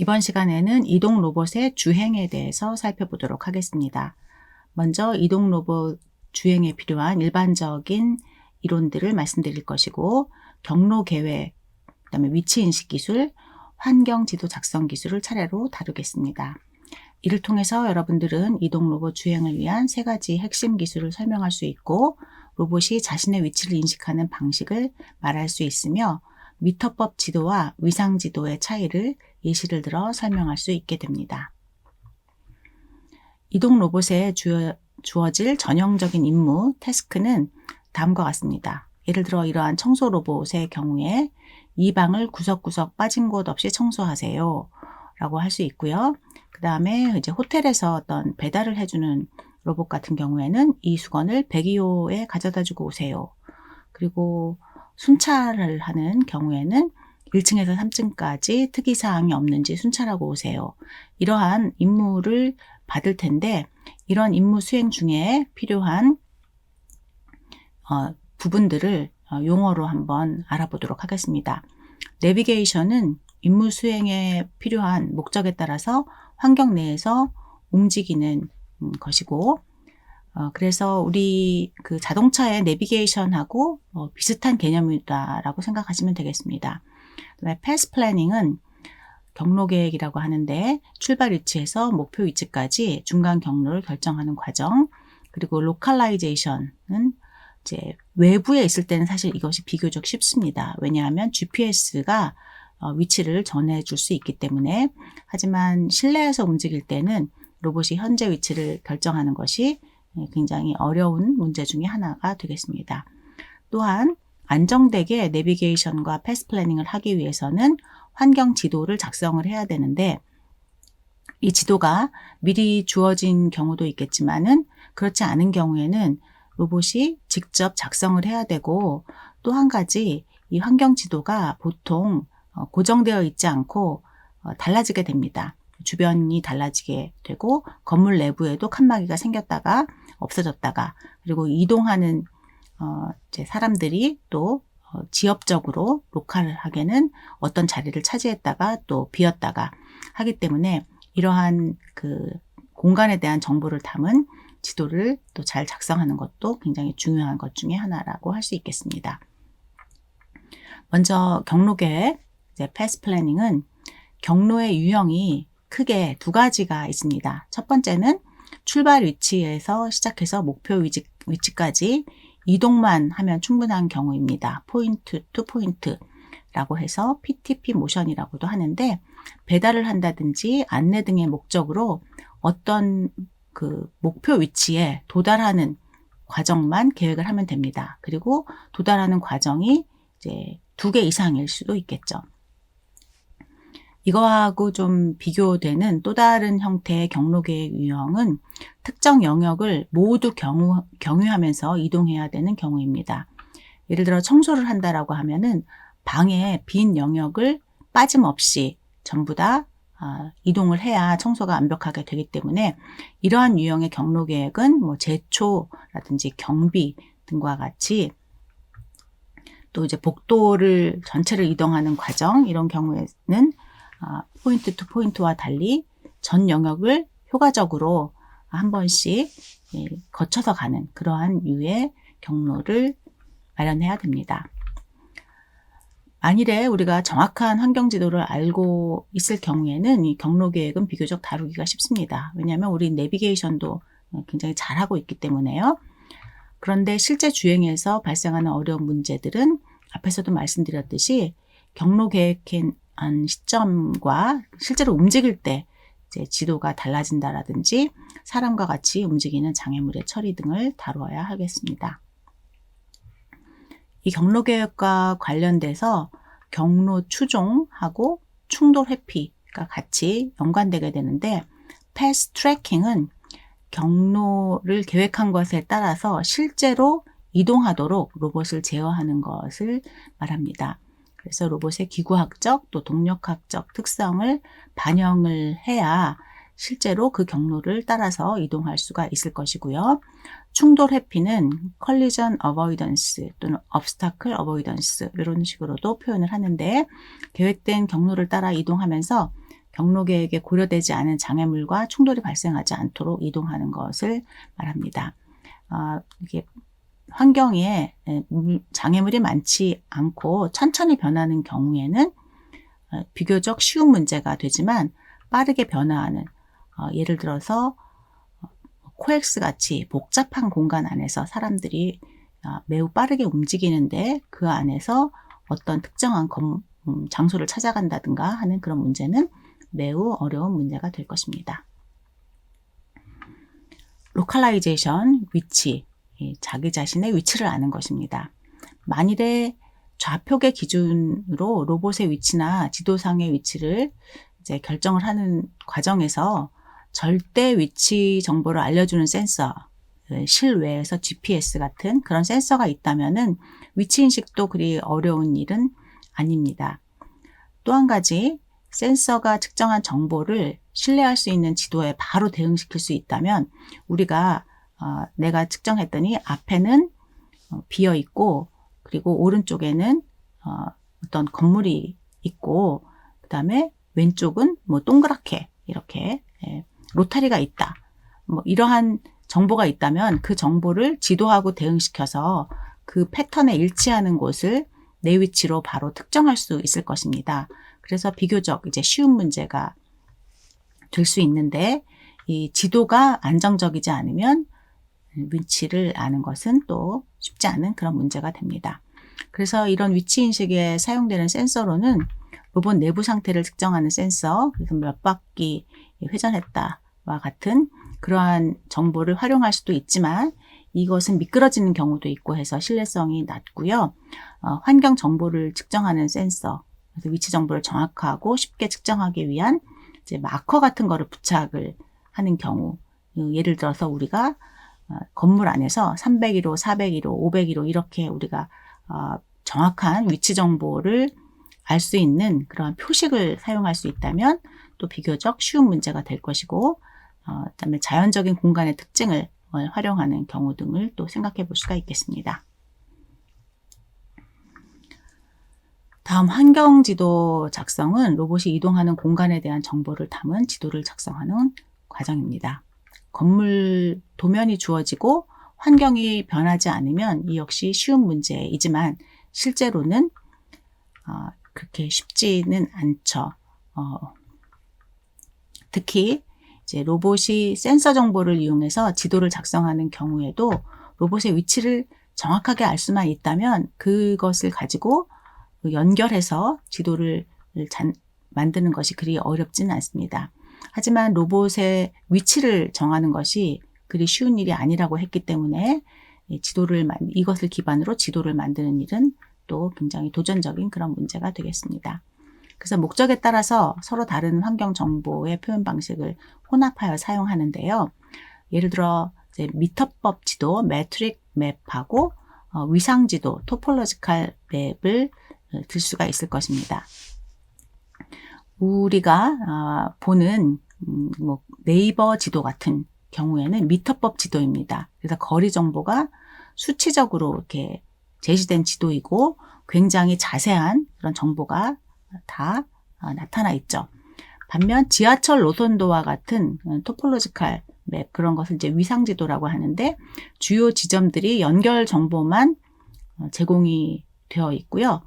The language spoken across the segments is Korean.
이번 시간에는 이동 로봇의 주행에 대해서 살펴보도록 하겠습니다. 먼저 이동 로봇 주행에 필요한 일반적인 이론들을 말씀드릴 것이고, 경로 계획, 그다음에 위치 인식 기술, 환경 지도 작성 기술을 차례로 다루겠습니다. 이를 통해서 여러분들은 이동 로봇 주행을 위한 3가지 핵심 기술을 설명할 수 있고, 로봇이 자신의 위치를 인식하는 방식을 말할 수 있으며, 미터법 지도와 위상 지도의 차이를 예시를 들어 설명할 수 있게 됩니다. 이동 로봇에 주어질 전형적인 임무, 태스크는 다음과 같습니다. 예를 들어 이러한 청소 로봇의 경우에 이 방을 구석구석 빠진 곳 없이 청소하세요 라고 할 수 있고요. 그 다음에 이제 호텔에서 어떤 배달을 해주는 로봇 같은 경우에는 이 수건을 102호에 가져다 주고 오세요. 그리고 순찰을 하는 경우에는 1층에서 3층까지 특이사항이 없는지 순찰하고 오세요. 이러한 임무를 받을 텐데, 이런 임무 수행 중에 필요한 부분들을 용어로 한번 알아보도록 하겠습니다. 내비게이션은 임무 수행에 필요한 목적에 따라서 환경 내에서 움직이는 것이고, 그래서 우리 그 자동차의 내비게이션하고 비슷한 개념이다라고 생각하시면 되겠습니다. 그다음에 패스 플래닝은 경로 계획이라고 하는데, 출발 위치에서 목표 위치까지 중간 경로를 결정하는 과정, 그리고 로컬라이제이션은 이제 외부에 있을 때는 사실 이것이 비교적 쉽습니다. 왜냐하면 GPS가 위치를 전해줄 수 있기 때문에. 하지만 실내에서 움직일 때는 로봇이 현재 위치를 결정하는 것이 굉장히 어려운 문제 중에 하나가 되겠습니다. 또한 안정되게 내비게이션과 패스 플래닝을 하기 위해서는 환경 지도를 작성을 해야 되는데, 이 지도가 미리 주어진 경우도 있겠지만은 그렇지 않은 경우에는 로봇이 직접 작성을 해야 되고, 또 한 가지 이 환경 지도가 보통 고정되어 있지 않고 달라지게 됩니다. 주변이 달라지게 되고, 건물 내부에도 칸막이가 생겼다가 없어졌다가, 그리고 이동하는 이제 사람들이 또 지역적으로 로컬하게는 어떤 자리를 차지했다가 또 비었다가 하기 때문에, 이러한 그 공간에 대한 정보를 담은 지도를 또 잘 작성하는 것도 굉장히 중요한 것 중에 하나라고 할 수 있겠습니다. 먼저 경로 계획, 이제 패스 플래닝은 경로의 유형이 크게 2가지가 있습니다. 첫 번째는 출발 위치에서 시작해서 목표 위치까지 이동만 하면 충분한 경우입니다. 포인트 투 포인트라고 해서 PTP 모션이라고도 하는데, 배달을 한다든지 안내 등의 목적으로 어떤 그 목표 위치에 도달하는 과정만 계획을 하면 됩니다. 그리고 도달하는 과정이 이제 2개 이상일 수도 있겠죠. 이거하고 좀 비교되는 또 다른 형태의 경로 계획 유형은 특정 영역을 모두 경유하면서 이동해야 되는 경우입니다. 예를 들어 청소를 한다라고 하면은 방에 빈 영역을 빠짐없이 전부 다 이동을 해야 청소가 완벽하게 되기 때문에, 이러한 유형의 경로 계획은 뭐 제초라든지 경비 등과 같이, 또 이제 복도를 전체를 이동하는 과정, 이런 경우에는 포인트 투 포인트와 달리 전 영역을 효과적으로 한 번씩 거쳐서 가는 그러한 유의 경로를 마련해야 됩니다. 만일에 우리가 정확한 환경 지도를 알고 있을 경우에는 이 경로 계획은 비교적 다루기가 쉽습니다. 왜냐하면 우리 내비게이션도 굉장히 잘하고 있기 때문에요. 그런데 실제 주행에서 발생하는 어려운 문제들은 앞에서도 말씀드렸듯이 경로 계획한 시점과 실제로 움직일 때 이제 지도가 달라진다라든지 사람과 같이 움직이는 장애물의 처리 등을 다루어야 하겠습니다. 이 경로 계획과 관련돼서 경로 추종하고 충돌 회피가 같이 연관되게 되는데, 패스 트래킹은 경로를 계획한 것에 따라서 실제로 이동하도록 로봇을 제어하는 것을 말합니다. 그래서 로봇의 기구학적 또 동력학적 특성을 반영을 해야 실제로 그 경로를 따라서 이동할 수가 있을 것이고요. 충돌 회피는 collision avoidance 또는 obstacle avoidance 이런 식으로도 표현을 하는데, 계획된 경로를 따라 이동하면서 경로 계획에 고려되지 않은 장애물과 충돌이 발생하지 않도록 이동하는 것을 말합니다. 이게 환경에 장애물이 많지 않고 천천히 변하는 경우에는 비교적 쉬운 문제가 되지만 빠르게 변화하는, 예를 들어서 코엑스 같이 복잡한 공간 안에서 사람들이 매우 빠르게 움직이는데 그 안에서 어떤 특정한 장소를 찾아간다든가 하는 그런 문제는 매우 어려운 문제가 될 것입니다. 로컬라이제이션, 위치, 자기 자신의 위치를 아는 것입니다. 만일에 좌표계 기준으로 로봇의 위치나 지도상의 위치를 이제 결정을 하는 과정에서 절대 위치 정보를 알려주는 센서, 실외에서 GPS 같은 그런 센서가 있다면은 위치인식도 그리 어려운 일은 아닙니다. 또 한 가지, 센서가 측정한 정보를 신뢰할 수 있는 지도에 바로 대응시킬 수 있다면 우리가 내가 측정했더니 앞에는 비어 있고 그리고 오른쪽에는 어떤 건물이 있고 그 다음에 왼쪽은 뭐 동그랗게 이렇게 로타리가 있다. 뭐 이러한 정보가 있다면 그 정보를 지도하고 대응시켜서 그 패턴에 일치하는 곳을 내 위치로 바로 특정할 수 있을 것입니다. 그래서 비교적 이제 쉬운 문제가 될 수 있는데 이 지도가 안정적이지 않으면 위치를 아는 것은 또 쉽지 않은 그런 문제가 됩니다. 그래서 이런 위치 인식에 사용되는 센서로는 로봇 내부 상태를 측정하는 센서, 그래서 몇 바퀴 회전했다와 같은 그러한 정보를 활용할 수도 있지만 이것은 미끄러지는 경우도 있고 해서 신뢰성이 낮고요. 환경 정보를 측정하는 센서, 그래서 위치 정보를 정확하고 쉽게 측정하기 위한 이제 마커 같은 거를 부착을 하는 경우, 예를 들어서 우리가 건물 안에서 301호, 401호, 501호 이렇게 우리가 정확한 위치 정보를 알 수 있는 그런 표식을 사용할 수 있다면 또 비교적 쉬운 문제가 될 것이고, 그다음에 자연적인 공간의 특징을 활용하는 경우 등을 또 생각해 볼 수가 있겠습니다. 다음 환경지도 작성은 로봇이 이동하는 공간에 대한 정보를 담은 지도를 작성하는 과정입니다. 건물 도면이 주어지고 환경이 변하지 않으면 이 역시 쉬운 문제이지만 실제로는 그렇게 쉽지는 않죠. 특히 이제 로봇이 센서 정보를 이용해서 지도를 작성하는 경우에도 로봇의 위치를 정확하게 알 수만 있다면 그것을 가지고 연결해서 지도를 만드는 것이 그리 어렵지는 않습니다. 하지만 로봇의 위치를 정하는 것이 그리 쉬운 일이 아니라고 했기 때문에 이것을 기반으로 지도를 만드는 일은 또 굉장히 도전적인 그런 문제가 되겠습니다. 그래서 목적에 따라서 서로 다른 환경 정보의 표현 방식을 혼합하여 사용하는데요. 예를 들어 이제 미터법 지도, 메트릭 맵하고 위상 지도, 토폴로지컬 맵을 들 수가 있을 것입니다. 우리가 보는 뭐 네이버 지도 같은 경우에는 미터법 지도입니다. 그래서 거리 정보가 수치적으로 이렇게 제시된 지도이고 굉장히 자세한 그런 정보가 다 나타나 있죠. 반면 지하철 노선도와 같은 토폴로지컬 맵, 그런 것을 이제 위상 지도라고 하는데 주요 지점들이 연결 정보만 제공이 되어 있고요.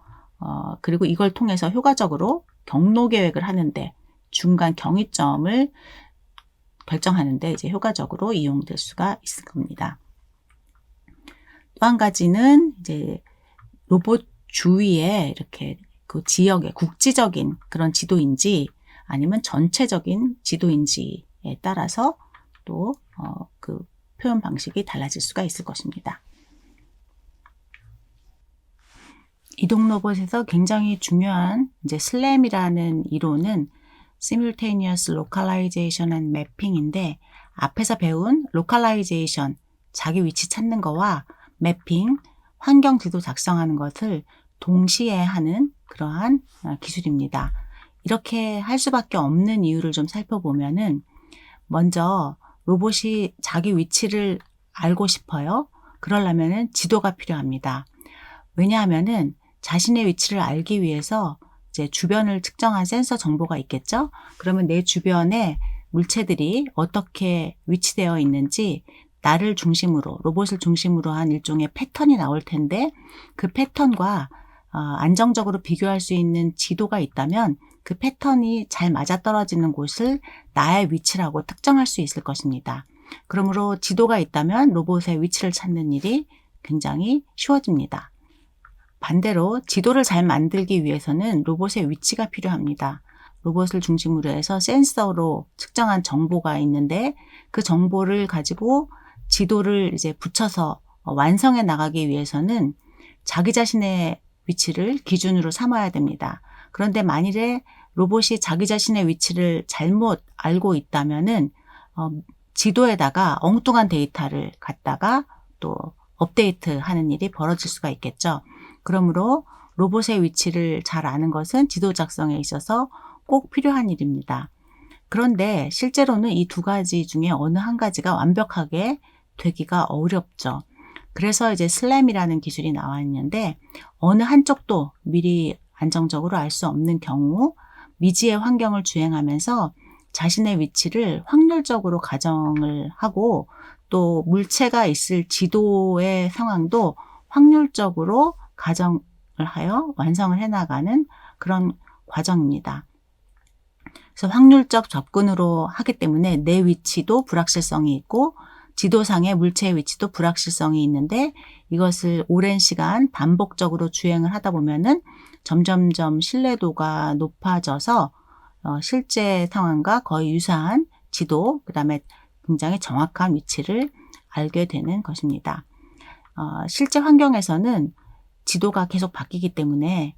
그리고 이걸 통해서 효과적으로 경로 계획을 하는데 중간 경위점을 결정하는데 이제 효과적으로 이용될 수가 있을 겁니다. 또 한 가지는 이제 로봇 주위에 이렇게 그 지역의 국지적인 그런 지도인지 아니면 전체적인 지도인지에 따라서 또 그 표현 방식이 달라질 수가 있을 것입니다. 이동 로봇에서 굉장히 중요한 이제 SLAM이라는 이론은 Simultaneous Localization and Mapping인데 앞에서 배운 Localization, 자기 위치 찾는 거와 Mapping, 환경 지도 작성하는 것을 동시에 하는 그러한 기술입니다. 이렇게 할 수밖에 없는 이유를 좀 살펴보면은 먼저 로봇이 자기 위치를 알고 싶어요. 그러려면은 지도가 필요합니다. 왜냐하면은 자신의 위치를 알기 위해서 이제 주변을 측정한 센서 정보가 있겠죠. 그러면 내 주변에 물체들이 어떻게 위치되어 있는지 나를 중심으로, 로봇을 중심으로 한 일종의 패턴이 나올 텐데, 그 패턴과 안정적으로 비교할 수 있는 지도가 있다면 그 패턴이 잘 맞아떨어지는 곳을 나의 위치라고 특정할 수 있을 것입니다. 그러므로 지도가 있다면 로봇의 위치를 찾는 일이 굉장히 쉬워집니다. 반대로 지도를 잘 만들기 위해서는 로봇의 위치가 필요합니다. 로봇을 중심으로 해서 센서로 측정한 정보가 있는데, 그 정보를 가지고 지도를 이제 붙여서 완성해 나가기 위해서는 자기 자신의 위치를 기준으로 삼아야 됩니다. 그런데 만일에 로봇이 자기 자신의 위치를 잘못 알고 있다면은 지도에다가 엉뚱한 데이터를 갖다가 또 업데이트하는 일이 벌어질 수가 있겠죠. 그러므로 로봇의 위치를 잘 아는 것은 지도 작성에 있어서 꼭 필요한 일입니다. 그런데 실제로는 이 두 가지 중에 어느 한 가지가 완벽하게 되기가 어렵죠. 그래서 이제 슬램이라는 기술이 나와 있는데, 어느 한쪽도 미리 안정적으로 알 수 없는 경우 미지의 환경을 주행하면서 자신의 위치를 확률적으로 가정을 하고, 또 물체가 있을 지도의 상황도 확률적으로 가정을 하여 완성을 해나가는 그런 과정입니다. 그래서 확률적 접근으로 하기 때문에 내 위치도 불확실성이 있고 지도상의 물체의 위치도 불확실성이 있는데, 이것을 오랜 시간 반복적으로 주행을 하다 보면은 점점점 신뢰도가 높아져서 실제 상황과 거의 유사한 지도, 그 다음에 굉장히 정확한 위치를 알게 되는 것입니다. 실제 환경에서는 지도가 계속 바뀌기 때문에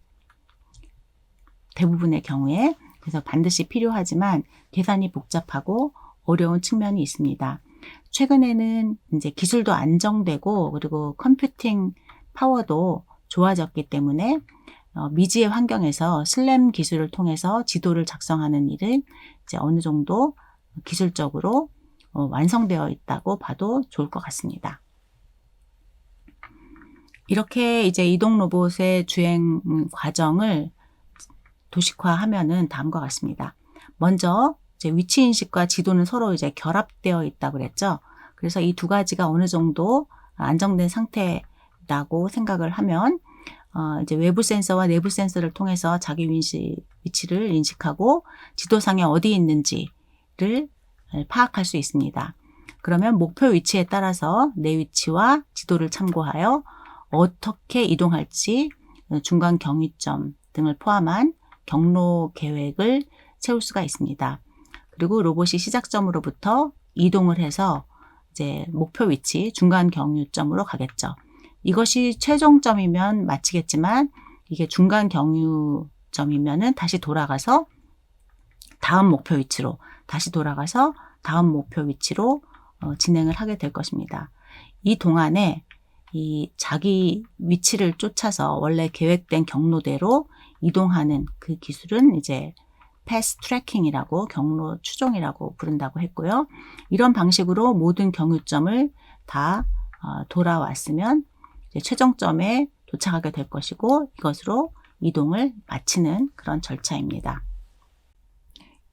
대부분의 경우에, 그래서 반드시 필요하지만 계산이 복잡하고 어려운 측면이 있습니다. 최근에는 이제 기술도 안정되고 그리고 컴퓨팅 파워도 좋아졌기 때문에 미지의 환경에서 슬램 기술을 통해서 지도를 작성하는 일은 이제 어느 정도 기술적으로 완성되어 있다고 봐도 좋을 것 같습니다. 이렇게 이제 이동 로봇의 주행 과정을 도식화하면은 다음과 같습니다. 먼저 이제 위치 인식과 지도는 서로 이제 결합되어 있다고 그랬죠. 그래서 이 두 가지가 어느 정도 안정된 상태라고 생각을 하면 이제 외부 센서와 내부 센서를 통해서 자기 위치를 인식하고 지도상에 어디 있는지를 파악할 수 있습니다. 그러면 목표 위치에 따라서 내 위치와 지도를 참고하여 어떻게 이동할지 중간 경유점 등을 포함한 경로 계획을 세울 수가 있습니다. 그리고 로봇이 시작점으로부터 이동을 해서 이제 목표 위치, 중간 경유점으로 가겠죠. 이것이 최종점이면 마치겠지만, 이게 중간 경유점이면은 다시 돌아가서 다음 목표 위치로, 다시 돌아가서 다음 목표 위치로 진행을 하게 될 것입니다. 이 동안에 이 자기 위치를 쫓아서 원래 계획된 경로대로 이동하는 그 기술은 이제 패스 트래킹이라고, 경로 추종이라고 부른다고 했고요. 이런 방식으로 모든 경유점을 다 돌아왔으면 이제 최종점에 도착하게 될 것이고, 이것으로 이동을 마치는 그런 절차입니다.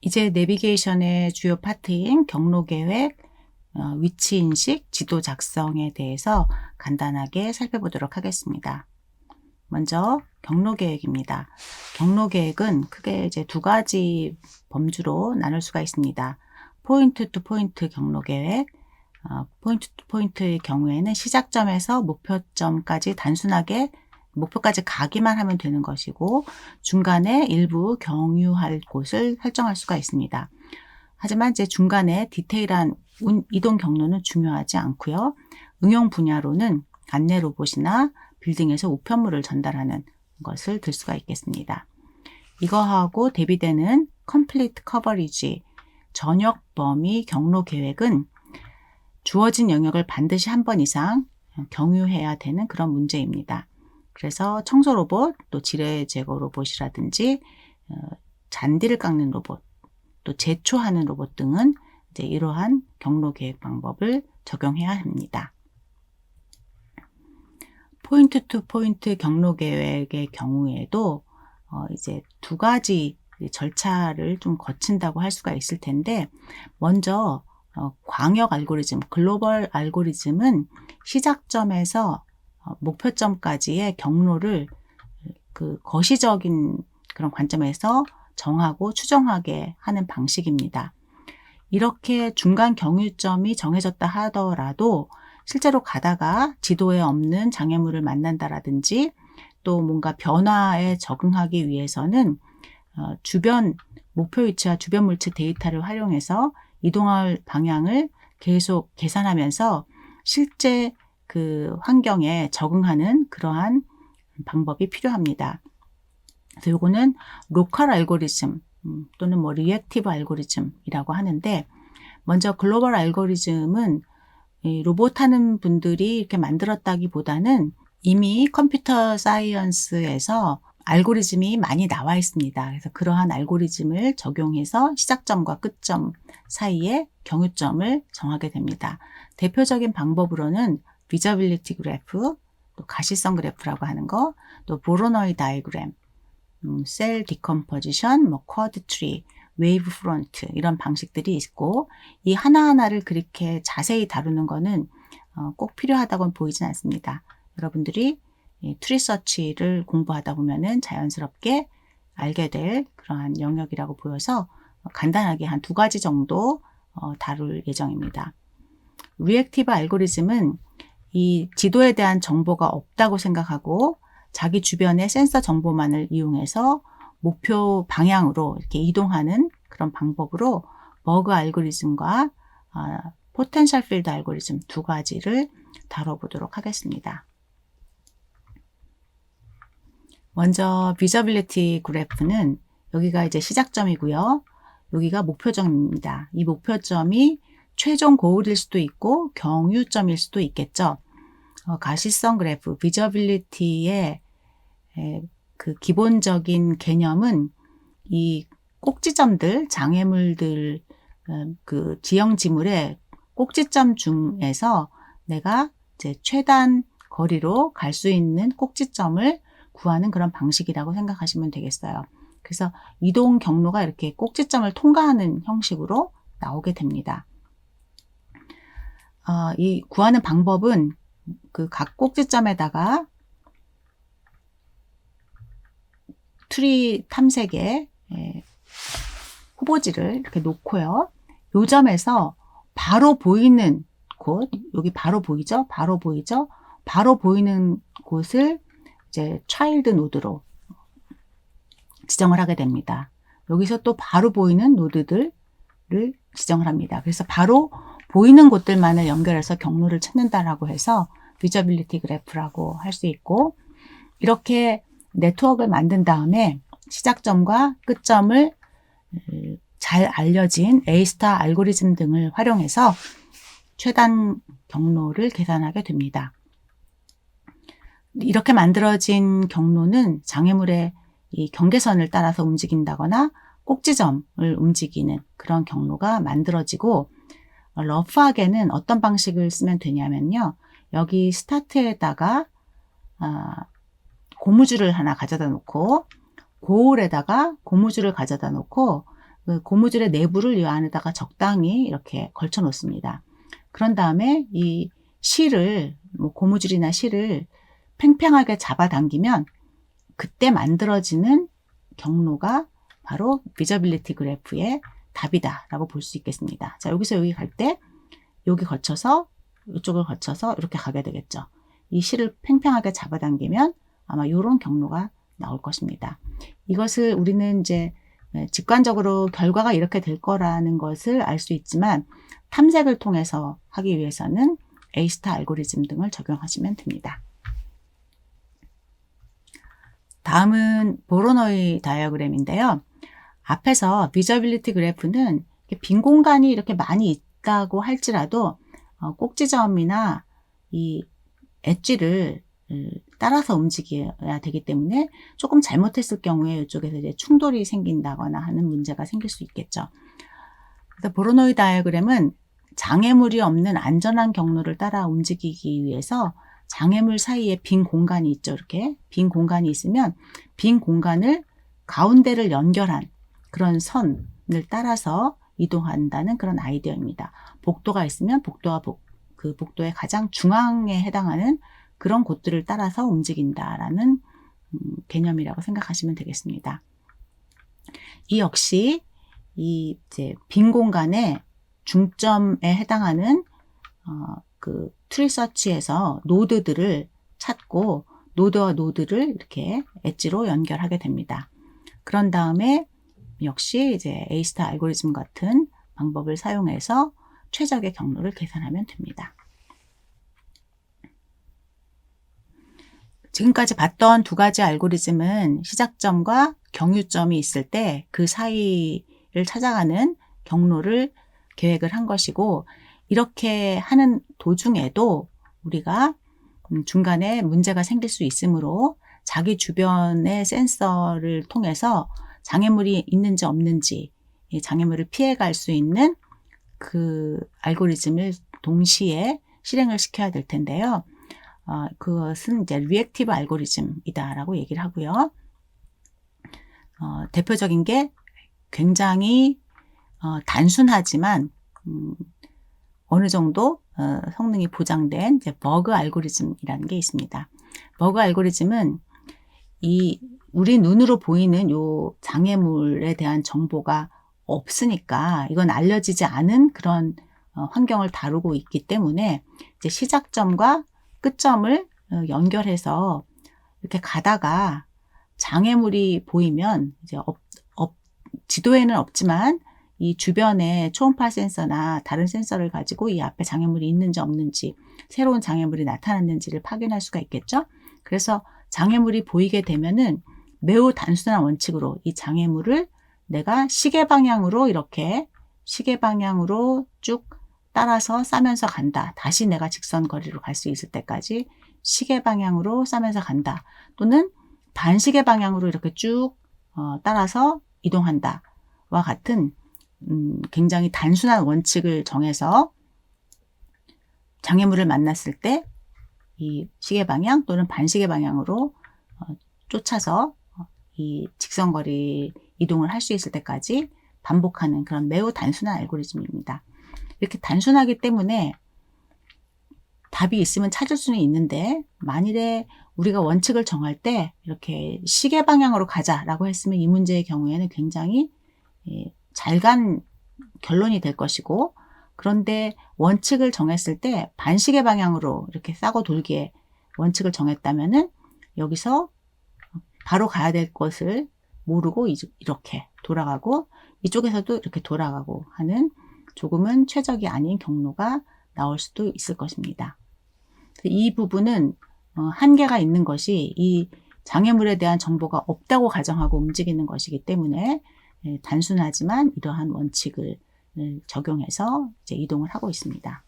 이제 내비게이션의 주요 파트인 경로 계획, 위치 인식, 지도 작성에 대해서 간단하게 살펴보도록 하겠습니다. 먼저 경로 계획입니다. 경로 계획은 크게 이제 두 가지 범주로 나눌 수가 있습니다. 포인트 투 포인트 경로 계획. 포인트 투 포인트의 경우에는 시작점에서 목표점까지 단순하게 목표까지 가기만 하면 되는 것이고, 중간에 일부 경유할 곳을 설정할 수가 있습니다. 하지만 이제 중간에 디테일한 이동 경로는 중요하지 않고요. 응용 분야로는 안내 로봇이나 빌딩에서 우편물을 전달하는 것을 들 수가 있겠습니다. 이거하고 대비되는 컴플리트 커버리지, 전역 범위 경로 계획은 주어진 영역을 반드시 한 번 이상 경유해야 되는 그런 문제입니다. 그래서 청소 로봇, 또 지뢰 제거 로봇이라든지 잔디를 깎는 로봇, 또 제초하는 로봇 등은 이제 이러한 경로 계획 방법을 적용해야 합니다. 포인트 투 포인트 경로 계획의 경우에도 이제 두 가지 절차를 좀 거친다고 할 수가 있을 텐데, 먼저 광역 알고리즘, 글로벌 알고리즘은 시작점에서 목표점까지의 경로를 그 거시적인 그런 관점에서 정하고 추정하게 하는 방식입니다. 이렇게 중간 경유점이 정해졌다 하더라도 실제로 가다가 지도에 없는 장애물을 만난다라든지 또 뭔가 변화에 적응하기 위해서는 주변 목표 위치와 주변 물체 데이터를 활용해서 이동할 방향을 계속 계산하면서 실제 그 환경에 적응하는 그러한 방법이 필요합니다. 그래서 요거는 로컬 알고리즘 또는 뭐 리액티브 알고리즘이라고 하는데, 먼저 글로벌 알고리즘은 로봇 하는 분들이 이렇게 만들었다기보다는 이미 컴퓨터 사이언스에서 알고리즘이 많이 나와 있습니다. 그래서 그러한 알고리즘을 적용해서 시작점과 끝점 사이에 경유점을 정하게 됩니다. 대표적인 방법으로는 비저빌리티 그래프, 또 가시성 그래프라고 하는 거, 또 보로노이 다이그램, 셀 디컴포지션, 뭐 쿼드 트리, 웨이브 프론트 이런 방식들이 있고, 이 하나하나를 그렇게 자세히 다루는 거는 꼭 필요하다고는 보이진 않습니다. 여러분들이 트리 서치를 공부하다 보면은 자연스럽게 알게 될 그러한 영역이라고 보여서 간단하게 한 두 가지 정도 다룰 예정입니다. 리액티브 알고리즘은 이 지도에 대한 정보가 없다고 생각하고 자기 주변의 센서 정보만을 이용해서 목표 방향으로 이렇게 이동하는 그런 방법으로 버그 알고리즘과 포텐셜 필드 알고리즘 두 가지를 다뤄보도록 하겠습니다. 먼저 비저빌리티 그래프는 여기가 이제 시작점이고요. 여기가 목표점입니다. 이 목표점이 최종 고울일 수도 있고 경유점일 수도 있겠죠. 가시성 그래프, 비저빌리티의 그 기본적인 개념은 이 꼭지점들, 장애물들, 그 지형 지물의 꼭지점 중에서 내가 이제 최단 거리로 갈 수 있는 꼭지점을 구하는 그런 방식이라고 생각하시면 되겠어요. 그래서 이동 경로가 이렇게 꼭지점을 통과하는 형식으로 나오게 됩니다. 이 구하는 방법은 그 각 꼭지점에다가 트리 탐색에 후보지를 이렇게 놓고요. 요 점에서 바로 보이는 곳, 여기 바로 보이죠? 바로 보이죠? 바로 보이는 곳을 이제 차일드 노드로 지정을 하게 됩니다. 여기서 또 바로 보이는 노드들을 지정을 합니다. 그래서 바로 보이는 곳들만을 연결해서 경로를 찾는다라고 해서 비저빌리티 그래프라고 할 수 있고, 이렇게 네트워크를 만든 다음에 시작점과 끝점을 잘 알려진 A-스타 알고리즘 등을 활용해서 최단 경로를 계산하게 됩니다. 이렇게 만들어진 경로는 장애물의 이 경계선을 따라서 움직인다거나 꼭지점을 움직이는 그런 경로가 만들어지고, 러프하게는 어떤 방식을 쓰면 되냐면요. 여기 스타트에다가 고무줄을 하나 가져다 놓고 고울에다가 고무줄을 가져다 놓고 그 고무줄의 내부를 이 안에다가 적당히 이렇게 걸쳐 놓습니다. 그런 다음에 이 실을 고무줄이나 실을 팽팽하게 잡아당기면 그때 만들어지는 경로가 바로 비저빌리티 그래프의 답이다 라고 볼 수 있겠습니다. 자, 여기서 여기 갈 때 여기 거쳐서 이쪽을 거쳐서 이렇게 가게 되겠죠. 이 실을 팽팽하게 잡아당기면 아마 이런 경로가 나올 것입니다. 이것을 우리는 이제 직관적으로 결과가 이렇게 될 거라는 것을 알 수 있지만 탐색을 통해서 하기 위해서는 A-스타 알고리즘 등을 적용하시면 됩니다. 다음은 보로노이 다이어그램인데요. 앞에서 비저빌리티 그래프는 빈 공간이 이렇게 많이 있다고 할지라도 꼭지점이나 이 엣지를 따라서 움직여야 되기 때문에 조금 잘못했을 경우에 이쪽에서 이제 충돌이 생긴다거나 하는 문제가 생길 수 있겠죠. 그래서 보로노이 다이어그램은 장애물이 없는 안전한 경로를 따라 움직이기 위해서 장애물 사이에 빈 공간이 있죠. 이렇게 빈 공간이 있으면 빈 공간을 가운데를 연결한 그런 선을 따라서 이동한다는 그런 아이디어입니다. 복도가 있으면 그 복도의 가장 중앙에 해당하는 그런 곳들을 따라서 움직인다라는 개념이라고 생각하시면 되겠습니다. 이 역시 이 이제 빈 공간의 중점에 해당하는 그 트리서치에서 노드들을 찾고 노드와 노드를 이렇게 엣지로 연결하게 됩니다. 그런 다음에 역시 이제 A-스타 알고리즘 같은 방법을 사용해서 최적의 경로를 계산하면 됩니다. 지금까지 봤던 두 가지 알고리즘은 시작점과 경유점이 있을 때 그 사이를 찾아가는 경로를 계획을 한 것이고, 이렇게 하는 도중에도 우리가 중간에 문제가 생길 수 있으므로 자기 주변의 센서를 통해서 장애물이 있는지 없는지, 이 장애물을 피해갈 수 있는 그 알고리즘을 동시에 실행을 시켜야 될 텐데요. 그것은 이제 리액티브 알고리즘이다라고 얘기를 하고요. 대표적인 게 굉장히 단순하지만 어느 정도 성능이 보장된 이제 버그 알고리즘이라는 게 있습니다. 버그 알고리즘은 우리 눈으로 보이는 요 장애물에 대한 정보가 없으니까, 이건 알려지지 않은 그런 환경을 다루고 있기 때문에 이제 시작점과 끝점을 연결해서 이렇게 가다가 장애물이 보이면 이제 지도에는 없지만 이 주변에 초음파 센서나 다른 센서를 가지고 이 앞에 장애물이 있는지 없는지, 새로운 장애물이 나타났는지를 확인할 수가 있겠죠. 그래서 장애물이 보이게 되면은 매우 단순한 원칙으로 이 장애물을 내가 시계 방향으로 쭉 따라서 싸면서 간다. 다시 내가 직선 거리로 갈 수 있을 때까지 시계 방향으로 싸면서 간다. 또는 반시계 방향으로 이렇게 쭉 따라서 이동한다. 와 같은 굉장히 단순한 원칙을 정해서 장애물을 만났을 때 이 시계 방향 또는 반시계 방향으로 쫓아서 이 직선거리 이동을 할 수 있을 때까지 반복하는 그런 매우 단순한 알고리즘입니다. 이렇게 단순하기 때문에 답이 있으면 찾을 수는 있는데, 만일에 우리가 원칙을 정할 때 이렇게 시계 방향으로 가자라고 했으면 이 문제의 경우에는 굉장히 잘 간 결론이 될 것이고, 그런데 원칙을 정했을 때 반시계 방향으로 이렇게 싸고 돌기에 원칙을 정했다면은 여기서 바로 가야 될 것을 모르고 이렇게 돌아가고, 이쪽에서도 이렇게 돌아가고 하는 조금은 최적이 아닌 경로가 나올 수도 있을 것입니다. 이 부분은 한계가 있는 것이 이 장애물에 대한 정보가 없다고 가정하고 움직이는 것이기 때문에 단순하지만 이러한 원칙을 적용해서 이제 이동을 하고 있습니다.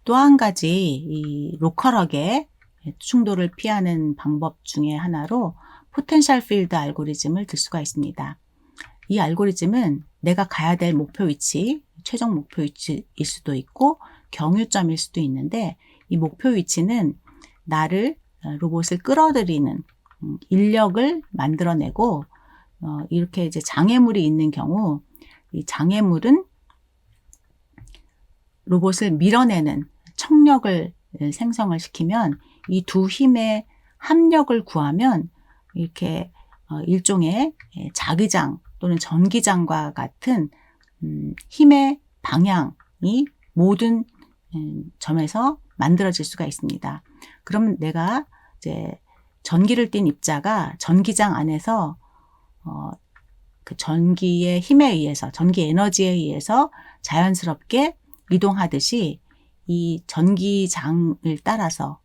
또 한 가지 이 로컬하게 충돌을 피하는 방법 중에 하나로 포텐셜 필드 알고리즘을 들 수가 있습니다. 이 알고리즘은 내가 가야 될 목표 위치, 최종 목표 위치일 수도 있고 경유점일 수도 있는데, 이 목표 위치는 로봇을 끌어들이는 인력을 만들어내고, 이렇게 이제 장애물이 있는 경우 이 장애물은 로봇을 밀어내는 척력을 생성을 시키면 이 두 힘의 합력을 구하면 이렇게 일종의 자기장 또는 전기장과 같은 힘의 방향이 모든 점에서 만들어질 수가 있습니다. 그러면 내가 이제 전기를 띤 입자가 전기장 안에서 그 전기의 힘에 의해서, 전기 에너지에 의해서 자연스럽게 이동하듯이 이 전기장을 따라서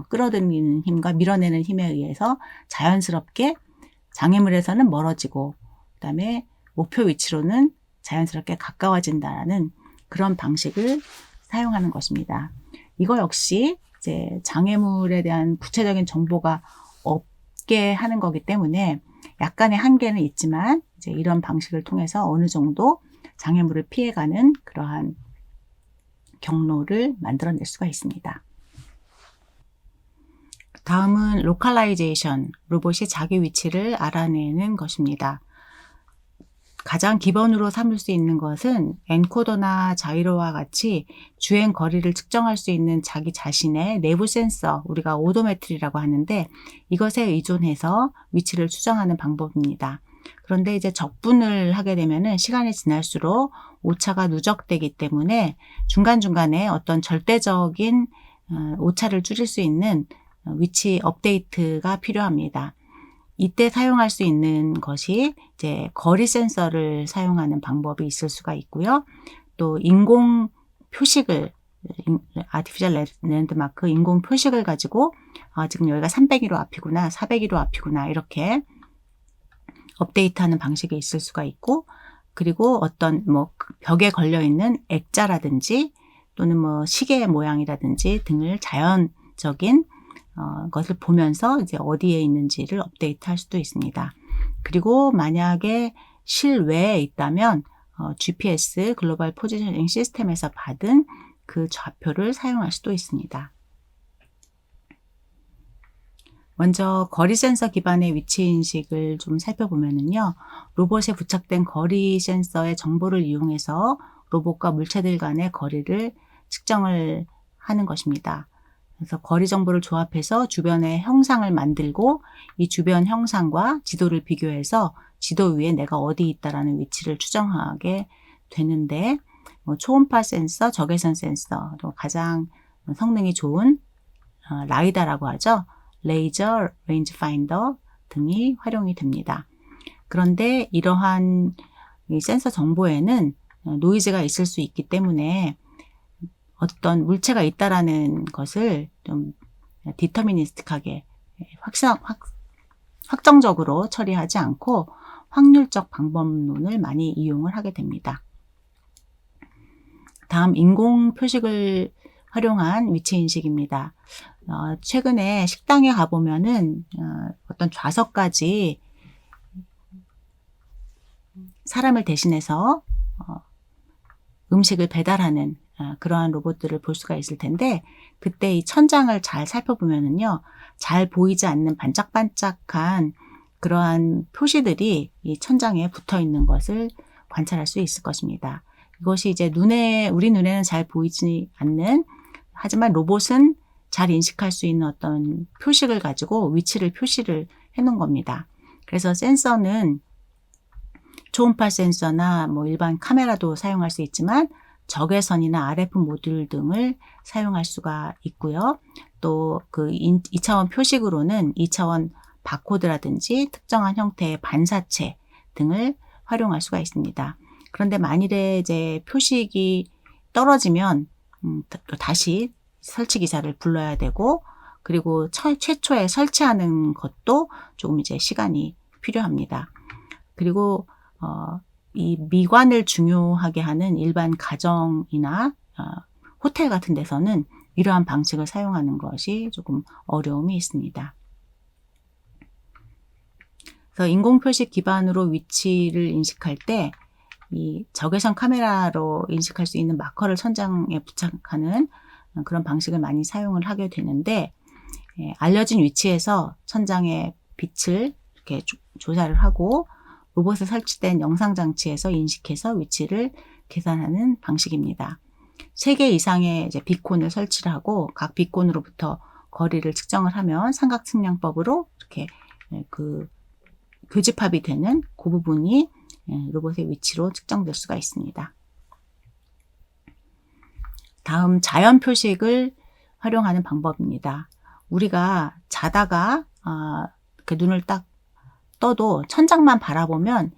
끌어들이는 힘과 밀어내는 힘에 의해서 자연스럽게 장애물에서는 멀어지고, 그 다음에 목표 위치로는 자연스럽게 가까워진다는 그런 방식을 사용하는 것입니다. 이거 역시 이제 장애물에 대한 구체적인 정보가 없게 하는 거기 때문에 약간의 한계는 있지만, 이제 이런 방식을 통해서 어느 정도 장애물을 피해가는 그러한 경로를 만들어낼 수가 있습니다. 다음은 로컬라이제이션, 로봇이 자기 위치를 알아내는 것입니다. 가장 기본으로 삼을 수 있는 것은 엔코더나 자이로와 같이 주행 거리를 측정할 수 있는 자기 자신의 내부 센서, 우리가 오도메트리라고 하는데 이것에 의존해서 위치를 추정하는 방법입니다. 그런데 이제 적분을 하게 되면은 시간이 지날수록 오차가 누적되기 때문에 중간중간에 어떤 절대적인 오차를 줄일 수 있는 위치 업데이트가 필요합니다. 이때 사용할 수 있는 것이 이제 거리 센서를 사용하는 방법이 있을 수가 있고요. 또 인공 표식을 아티피셜 랜드마크 인공 표식을 가지고 지금 여기가 301호 앞이구나, 401호 앞이구나 이렇게 업데이트하는 방식이 있을 수가 있고, 그리고 어떤 뭐 벽에 걸려 있는 액자라든지 또는 뭐 시계 모양이라든지 등을 자연적인 것을 보면서 이제 어디에 있는지를 업데이트할 수도 있습니다. 그리고 만약에 실외에 있다면 GPS 글로벌 포지셔닝 시스템에서 받은 그 좌표를 사용할 수도 있습니다. 먼저 거리 센서 기반의 위치 인식을 좀 살펴보면요. 로봇에 부착된 거리 센서의 정보를 이용해서 로봇과 물체들 간의 거리를 측정을 하는 것입니다. 그래서 거리 정보를 조합해서 주변의 형상을 만들고 이 주변 형상과 지도를 비교해서 지도 위에 내가 어디 있다라는 위치를 추정하게 되는데, 초음파 센서, 적외선 센서, 또 가장 성능이 좋은 라이다라고 하죠. 레이저, 레인지 파인더 등이 활용이 됩니다. 그런데 이러한 이 센서 정보에는 노이즈가 있을 수 있기 때문에 어떤 물체가 있다라는 것을 좀 디터미니스틱하게 확정적으로 처리하지 않고 확률적 방법론을 많이 이용을 하게 됩니다. 다음 인공 표식을 활용한 위치 인식입니다. 최근에 식당에 가보면은 어떤 좌석까지 사람을 대신해서 음식을 배달하는 그러한 로봇들을 볼 수가 있을 텐데, 그때 이 천장을 잘 살펴보면은요, 잘 보이지 않는 반짝반짝한 그러한 표시들이 이 천장에 붙어 있는 것을 관찰할 수 있을 것입니다. 이것이 이제 우리 눈에는 잘 보이지 않는, 하지만 로봇은 잘 인식할 수 있는 어떤 표식을 가지고 위치를 표시를 해 놓은 겁니다. 그래서 센서는 초음파 센서나 뭐 일반 카메라도 사용할 수 있지만 적외선이나 RF 모듈 등을 사용할 수가 있고요. 또 그 2차원 표식으로는 2차원 바코드라든지 특정한 형태의 반사체 등을 활용할 수가 있습니다. 그런데 만일에 이제 표식이 떨어지면 또 다시 설치 기사를 불러야 되고, 그리고 최초에 설치하는 것도 조금 이제 시간이 필요합니다. 그리고 이 미관을 중요하게 하는 일반 가정이나 호텔 같은 데서는 이러한 방식을 사용하는 것이 조금 어려움이 있습니다. 그래서 인공표식 기반으로 위치를 인식할 때 이 적외선 카메라로 인식할 수 있는 마커를 천장에 부착하는 그런 방식을 많이 사용을 하게 되는데, 알려진 위치에서 천장의 빛을 이렇게 조사를 하고 로봇에 설치된 영상 장치에서 인식해서 위치를 계산하는 방식입니다. 3개 이상의 이제 비콘을 설치를 하고 각 비콘으로부터 거리를 측정을 하면 삼각 측량법으로 이렇게 교집합이 되는 그 부분이 로봇의 위치로 측정될 수가 있습니다. 다음 자연 표식을 활용하는 방법입니다. 우리가 자다가 눈을 딱 떠도 천장만 바라보면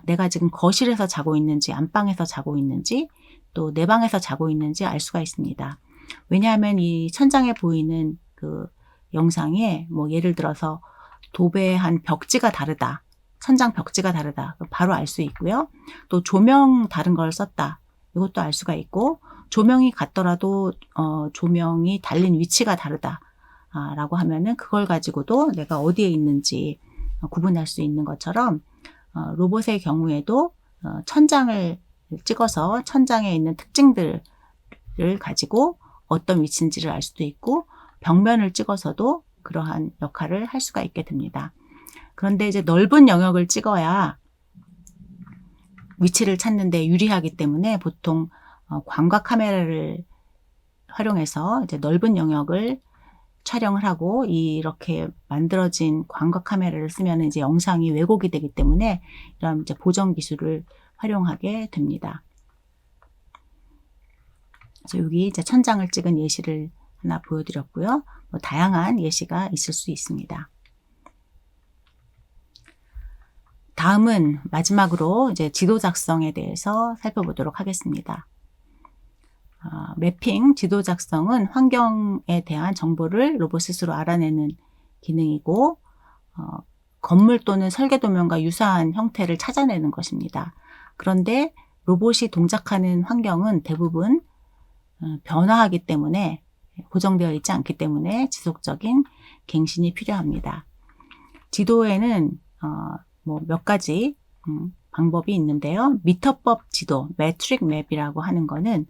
내가 지금 거실에서 자고 있는지 안방에서 자고 있는지 또 내 방에서 자고 있는지 알 수가 있습니다. 왜냐하면 이 천장에 보이는 그 영상에 뭐 예를 들어서 도배한 벽지가 다르다, 천장 벽지가 다르다, 바로 알 수 있고요. 또 조명 다른 걸 썼다, 이것도 알 수가 있고, 조명이 같더라도 조명이 달린 위치가 다르다 라고 하면은 그걸 가지고도 내가 어디에 있는지 구분할 수 있는 것처럼 로봇의 경우에도 천장을 찍어서 천장에 있는 특징들을 가지고 어떤 위치인지를 알 수도 있고, 벽면을 찍어서도 그러한 역할을 할 수가 있게 됩니다. 그런데 이제 넓은 영역을 찍어야 위치를 찾는 데 유리하기 때문에 보통 광각 카메라를 활용해서 이제 넓은 영역을 촬영을 하고, 이렇게 만들어진 광각 카메라를 쓰면 이제 영상이 왜곡이 되기 때문에 이런 이제 보정 기술을 활용하게 됩니다. 그래서 여기 이제 천장을 찍은 예시를 하나 보여드렸고요. 뭐 다양한 예시가 있을 수 있습니다. 다음은 마지막으로 이제 지도 작성에 대해서 살펴보도록 하겠습니다. 매핑 지도 작성은 환경에 대한 정보를 로봇 스스로 알아내는 기능이고, 건물 또는 설계 도면과 유사한 형태를 찾아내는 것입니다. 그런데 로봇이 동작하는 환경은 대부분 변화하기 때문에, 고정되어 있지 않기 때문에 지속적인 갱신이 필요합니다. 지도에는 뭐 몇 가지 방법이 있는데요. 미터법 지도, 메트릭 맵이라고 하는 거는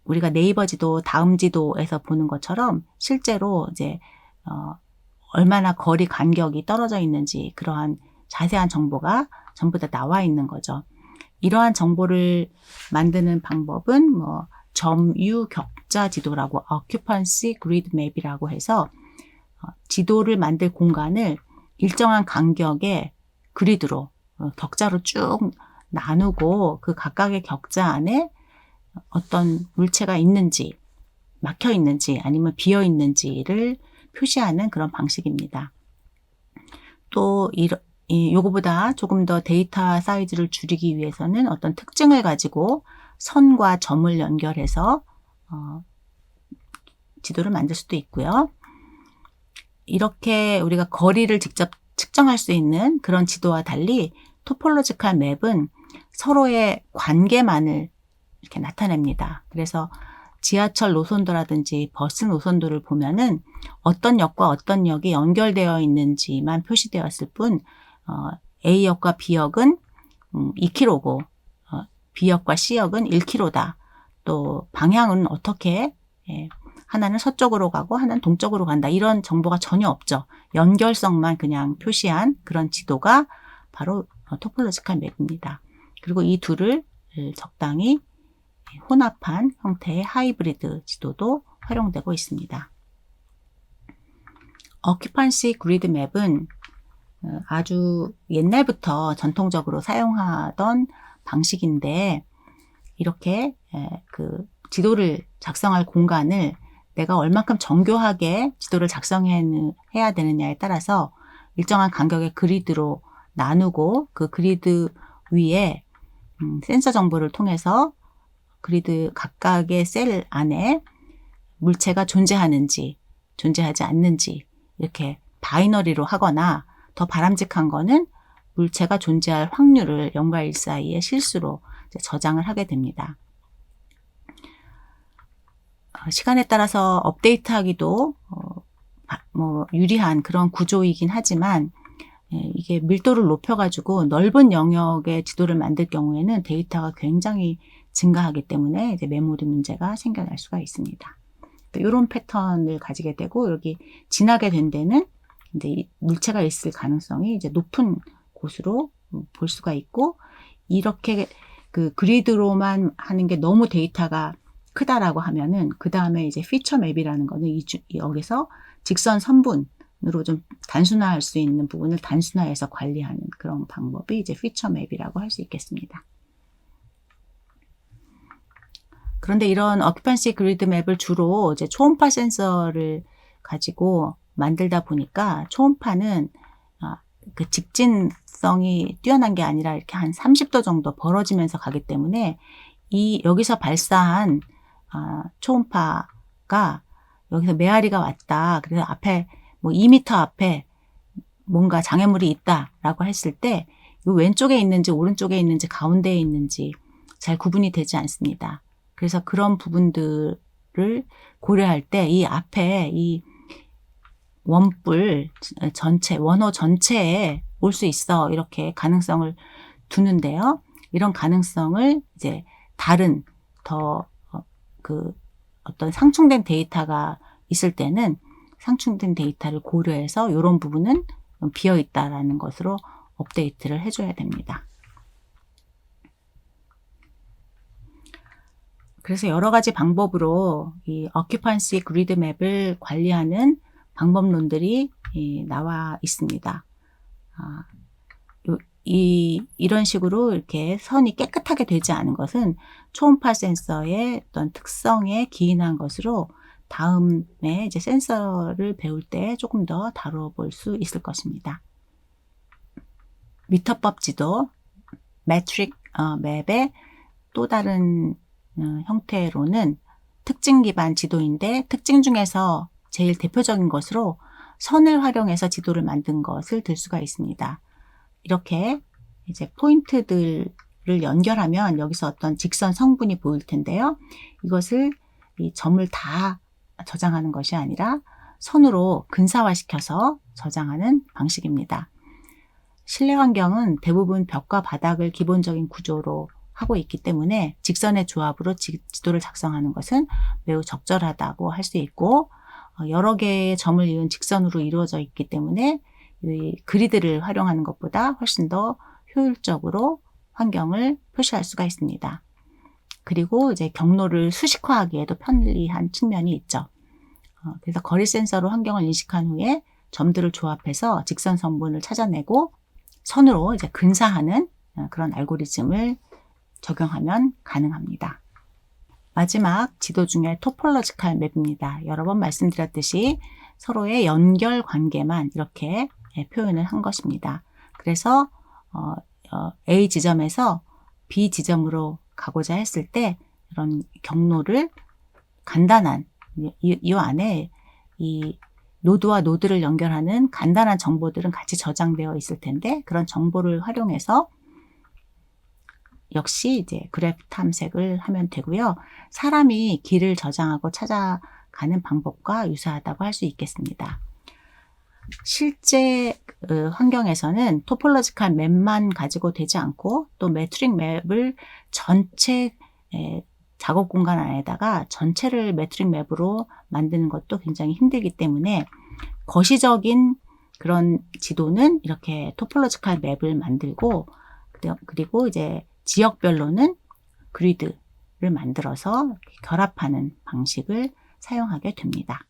우리가 네이버 지도, 다음 지도에서 보는 것처럼 실제로 이제 얼마나 거리 간격이 떨어져 있는지 그러한 자세한 정보가 전부 다 나와 있는 거죠. 이러한 정보를 만드는 방법은 뭐 점유 격자 지도라고, occupancy grid map이라고 해서 지도를 만들 공간을 일정한 간격의 그리드로, 격자로 쭉 나누고 그 각각의 격자 안에 어떤 물체가 있는지, 막혀 있는지 아니면 비어 있는지를 표시하는 그런 방식입니다. 또 요거보다 조금 더 데이터 사이즈를 줄이기 위해서는 어떤 특징을 가지고 선과 점을 연결해서 지도를 만들 수도 있고요. 이렇게 우리가 거리를 직접 측정할 수 있는 그런 지도와 달리 토폴로지컬 맵은 서로의 관계만을 이렇게 나타냅니다. 그래서 지하철 노선도라든지 버스 노선도를 보면은 어떤 역과 어떤 역이 연결되어 있는지만 표시되었을 뿐, A역과 B역은 2km고 B역과 C역은 1km다. 또 방향은 어떻게, 하나는 서쪽으로 가고 하나는 동쪽으로 간다. 이런 정보가 전혀 없죠. 연결성만 그냥 표시한 그런 지도가 바로 토폴로지컬 맵입니다. 그리고 이 둘을 적당히 혼합한 형태의 하이브리드 지도도 활용되고 있습니다. occupancy grid map은 아주 옛날부터 전통적으로 사용하던 방식인데, 이렇게 그 지도를 작성할 공간을 내가 얼만큼 정교하게 지도를 작성해야 되느냐에 따라서 일정한 간격의 그리드로 나누고, 그 그리드 위에 센서 정보를 통해서 그리드 각각의 셀 안에 물체가 존재하는지 존재하지 않는지 이렇게 바이너리로 하거나, 더 바람직한 거는 물체가 존재할 확률을 0과 1 사이의 실수로 저장을 하게 됩니다. 시간에 따라서 업데이트하기도 뭐 유리한 그런 구조이긴 하지만, 이게 밀도를 높여가지고 넓은 영역의 지도를 만들 경우에는 데이터가 굉장히 증가하기 때문에 이제 메모리 문제가 생겨날 수가 있습니다. 이런 패턴을 가지게 되고, 여기 지나게 된 데는 이제 물체가 있을 가능성이 이제 높은 곳으로 볼 수가 있고, 이렇게 그 그리드로만 하는 게 너무 데이터가 크다라고 하면은 그 다음에 이제 피처 맵이라는 거는 여기서 직선 선분으로 좀 단순화할 수 있는 부분을 단순화해서 관리하는 그런 방법이 이제 피처 맵이라고 할 수 있겠습니다. 그런데 이런 occupancy grid 맵을 주로 이제 초음파 센서를 가지고 만들다 보니까, 초음파는 그 직진성이 뛰어난 게 아니라 이렇게 한 30도 정도 벌어지면서 가기 때문에, 여기서 발사한 초음파가 여기서 메아리가 왔다, 그래서 앞에 뭐 2m 앞에 뭔가 장애물이 있다라고 했을 때 이 왼쪽에 있는지 오른쪽에 있는지 가운데에 있는지 잘 구분이 되지 않습니다. 그래서 그런 부분들을 고려할 때 이 앞에 이 원뿔 전체, 원호 전체에 올 수 있어, 이렇게 가능성을 두는데요. 이런 가능성을 이제 다른 더 어떤 상충된 데이터가 있을 때는 상충된 데이터를 고려해서 이런 부분은 비어 있다라는 것으로 업데이트를 해줘야 됩니다. 그래서 여러 가지 방법으로 이 occupancy grid 맵을 관리하는 방법론들이 나와 있습니다. 이런 식으로 이렇게 선이 깨끗하게 되지 않은 것은 초음파 센서의 어떤 특성에 기인한 것으로 다음에 이제 센서를 배울 때 조금 더 다뤄볼 수 있을 것입니다. 미터법 지도, 매트릭 맵의 또 다른 형태로는 특징 기반 지도인데 특징 중에서 제일 대표적인 것으로 선을 활용해서 지도를 만든 것을 들 수가 있습니다. 이렇게 이제 포인트들을 연결하면 여기서 어떤 직선 성분이 보일 텐데요. 이것을 이 점을 다 저장하는 것이 아니라 선으로 근사화시켜서 저장하는 방식입니다. 실내 환경은 대부분 벽과 바닥을 기본적인 구조로 하고 있기 때문에 직선의 조합으로 지도를 작성하는 것은 매우 적절하다고 할 수 있고, 여러 개의 점을 이은 직선으로 이루어져 있기 때문에 이 그리드를 활용하는 것보다 훨씬 더 효율적으로 환경을 표시할 수가 있습니다. 그리고 이제 경로를 수식화하기에도 편리한 측면이 있죠. 그래서 거리 센서로 환경을 인식한 후에 점들을 조합해서 직선 성분을 찾아내고 선으로 이제 근사하는 그런 알고리즘을 적용하면 가능합니다. 마지막 지도 중에 토폴로지컬 맵입니다. 여러 번 말씀드렸듯이 서로의 연결 관계만 이렇게 표현을 한 것입니다. 그래서 A 지점에서 B 지점으로 가고자 했을 때 이런 경로를 간단한 이 안에 이 노드와 노드를 연결하는 간단한 정보들은 같이 저장되어 있을 텐데 그런 정보를 활용해서 역시 이제 그래프 탐색을 하면 되고요. 사람이 길을 저장하고 찾아가는 방법과 유사하다고 할 수 있겠습니다. 실제 환경에서는 토폴로지컬 맵만 가지고 되지 않고 또 매트릭 맵을 전체 작업 공간 안에다가 전체를 매트릭 맵으로 만드는 것도 굉장히 힘들기 때문에 거시적인 그런 지도는 이렇게 토폴로지컬 맵을 만들고 그리고 이제 지역별로는 그리드를 만들어서 결합하는 방식을 사용하게 됩니다.